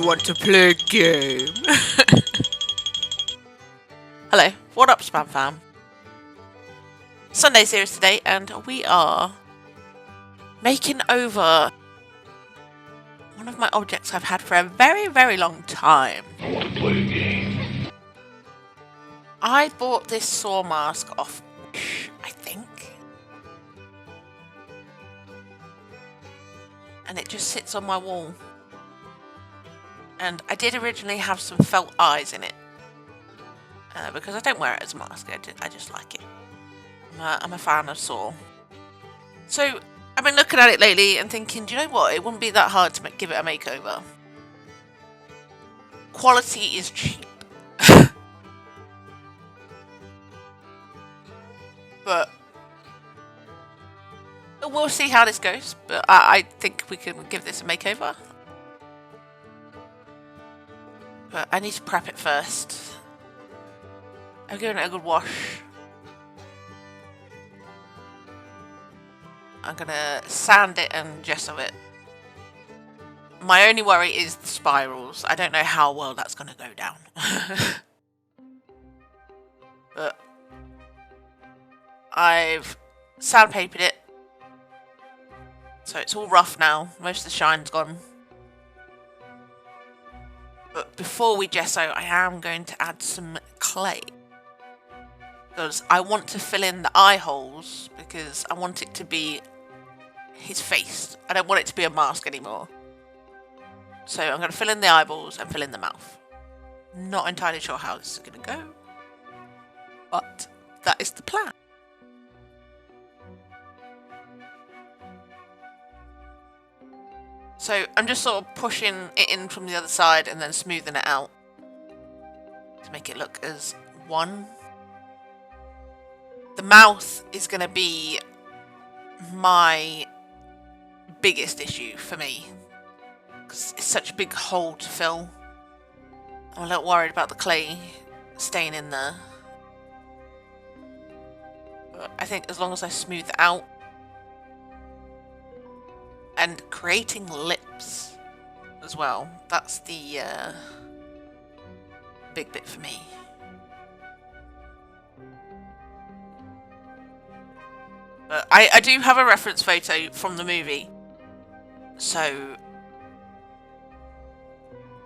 you want to play a game? Hello, what up, Spam Fam? Sunday series today, and we are making over one of my objects I've had for a very, very long time. I want to play a game. I bought this saw mask off Wish, I think. And it just sits on my wall. And I did originally have some felt eyes in it. Because I don't wear it as a mask, I just like it. I'm a fan of Saw. So, I've been looking at it lately and thinking, do you know what? It wouldn't be that hard to give it a makeover. Quality is cheap. But we'll see how this goes. But I think we can give this a makeover. But I need to prep it first. I'm giving it a good wash. I'm gonna sand it and gesso it. My only worry is the spirals. I don't know how well that's gonna go down. But I've sandpapered it. So it's all rough now. Most of the shine's gone. But before we gesso, I am going to add some clay. Because I want to fill in the eye holes, because I want it to be his face. I don't want it to be a mask anymore. So I'm going to fill in the eyeballs and fill in the mouth. Not entirely sure how this is going to go, but that is the plan. So I'm just sort of pushing it in from the other side and then smoothing it out to make it look as one. The mouth is going to be my biggest issue for me, because it's such a big hole to fill. I'm a little worried about the clay staying in there. But I think as long as I smooth it out, and creating lips as well, that's the big bit for me. But I do have a reference photo from the movie, so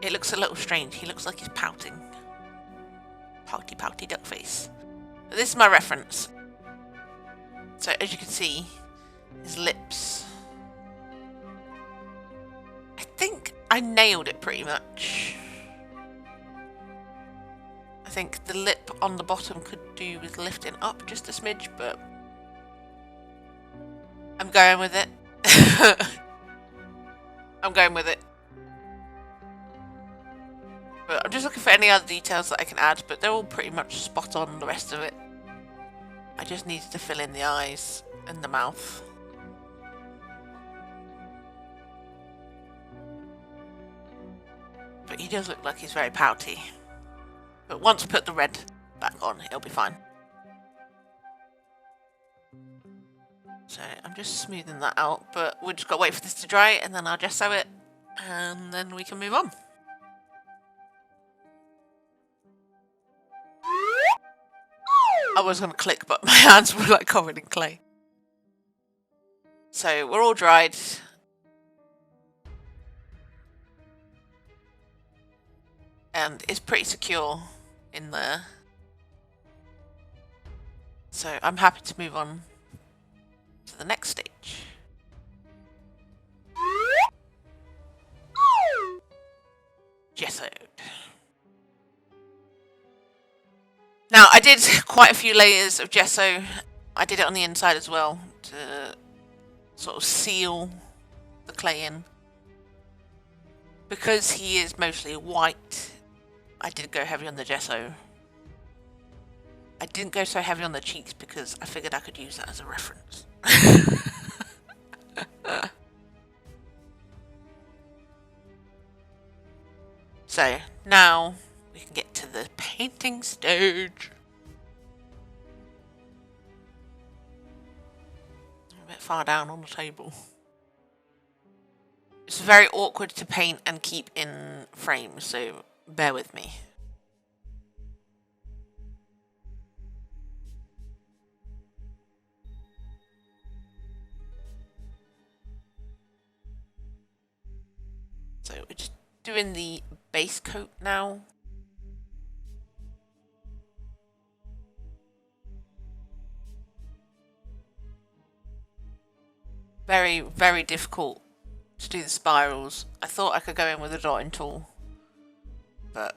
it looks a little strange. He looks like he's pouting. Pouty, pouty duck face. But this is my reference. So as you can see, his lips. I think I nailed it pretty much. I think the lip on the bottom could do with lifting up just a smidge, but I'm going with it. I'm going with it. But I'm just looking for any other details that I can add, but they're all pretty much spot on, the rest of it. I just needed to fill in the eyes and the mouth. But he does look like he's very pouty. But once I put the red back on, it'll be fine. So I'm just smoothing that out, but we've just got to wait for this to dry, and then I'll gesso it, and then we can move on. I was going to click, but my hands were like covered in clay. So we're all dried. And it's pretty secure in there. So I'm happy to move on to the next stage. Gessoed. Now I did quite a few layers of gesso. I did it on the inside as well to sort of seal the clay in. Because he is mostly white, I did go heavy on the gesso. I didn't go so heavy on the cheeks because I figured I could use that as a reference. So, now we can get to the painting stage. I'm a bit far down on the table. It's very awkward to paint and keep in frame, so bear with me. So we're just doing the base coat now. Very, very difficult to do the spirals. I thought I could go in with a dotting tool, but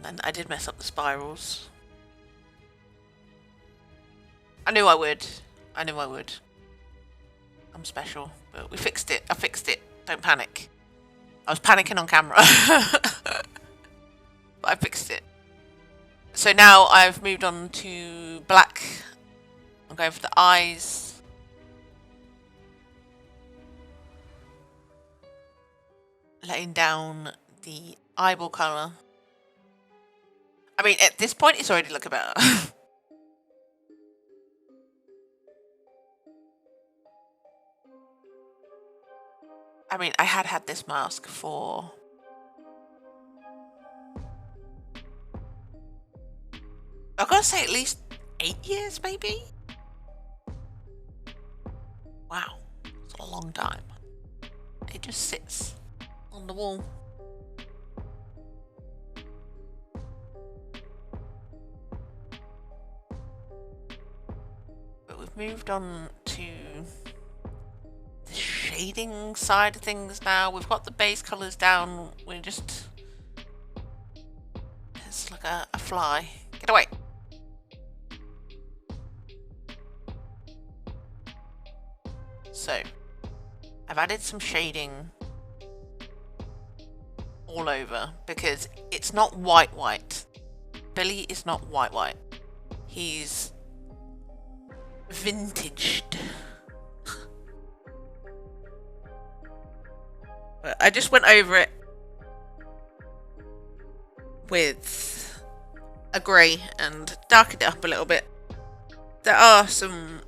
and I did mess up the spirals. I knew I would. I knew I would. I'm special, but we fixed it. I fixed it. Don't panic. I was panicking on camera. But I fixed it. So now I've moved on to black. I'm going for the eyes. Laying down the eyeball colour. I mean, at this point, it's already looking better. I mean, I had this mask for... I've got to say at least 8 years, maybe? Wow, it's a long time. It just sits on the wall. But we've moved on to the shading side of things now. We've got the base colours down. We're just... It's like a fly. Get away! So, I've added some shading all over because it's not white. Billy is not white. He's vintaged. But I just went over it with a grey and darkened it up a little bit. There are some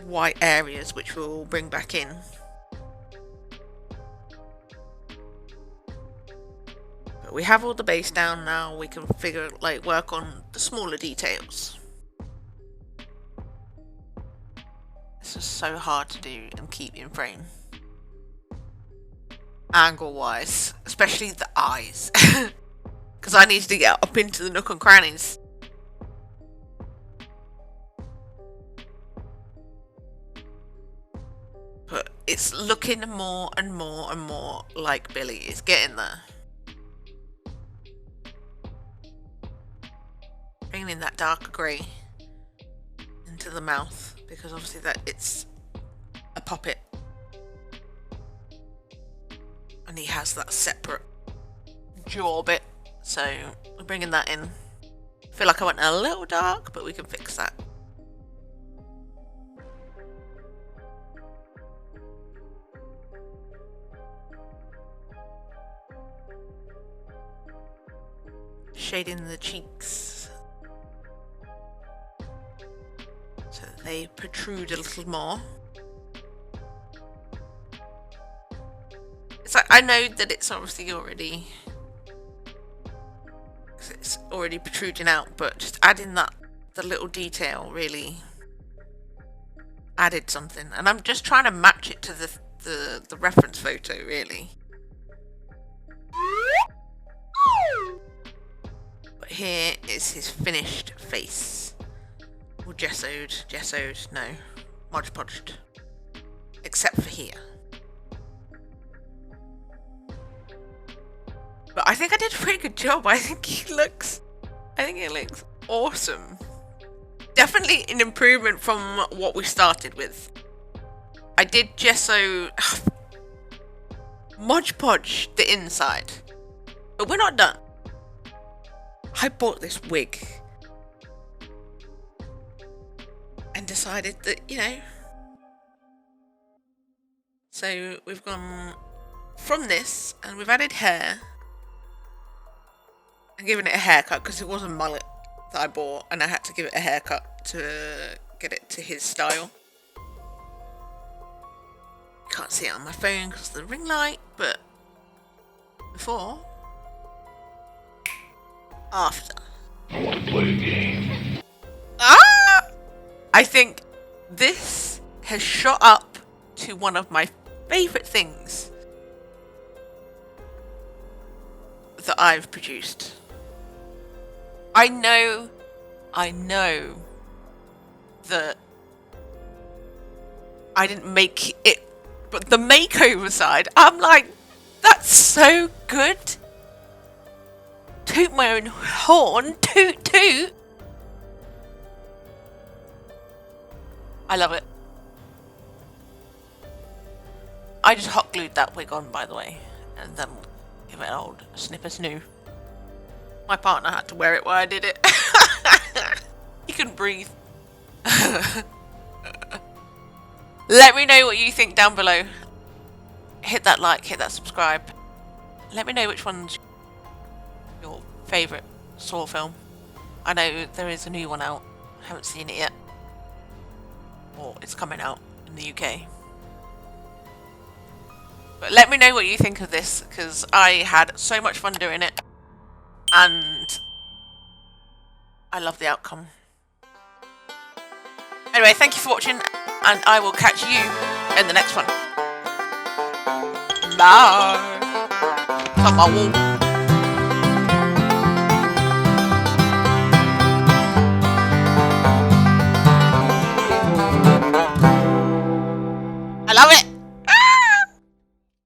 white areas which we'll bring back in. But we have all the base down now. We can work on the smaller details. This is so hard to do and keep in frame. Angle wise, especially the eyes. Because I need to get up into the nook and crannies. But it's looking more and more and more like Billy. It's getting there. Bringing in that darker grey into the mouth, because obviously that it's a puppet. And he has that separate jaw bit. So we're bringing that in. I feel like I went a little dark, but we can fix that. Shading the cheeks so that they protrude a little more. It's like, I know that it's obviously already protruding out, but just adding that, the little detail, really added something. And I'm just trying to match it to the reference photo, really. But here is his finished face. Or gessoed, no. Mod Podged. Except for here. But I think I did a pretty good job. I think it looks awesome. Definitely an improvement from what we started with. I did gesso Mod Podge the inside. But we're not done. I bought this wig and decided that, so we've gone from this and we've added hair and given it a haircut because it was a mullet. that I bought, and I had to give it a haircut to get it to his style. Can't see it on my phone because of the ring light, but before, after. I want to play a game. I think this has shot up to one of my favourite things that I've produced. I know that I didn't make it, but the makeover side, I'm like, that's so good. Toot my own horn, toot toot. I love it. I just hot glued that wig on, by the way, and then give it an old snippers new. My partner had to wear it while I did it. He couldn't breathe. Let me know what you think down below. Hit that like, hit that subscribe. Let me know which one's your favourite Saw film. I know there is a new one out. I haven't seen it yet. Or it's coming out in the UK. But let me know what you think of this, because I had so much fun doing it. And I love the outcome. Anyway, thank you for watching, and I will catch you in the next one. Bye. Come on.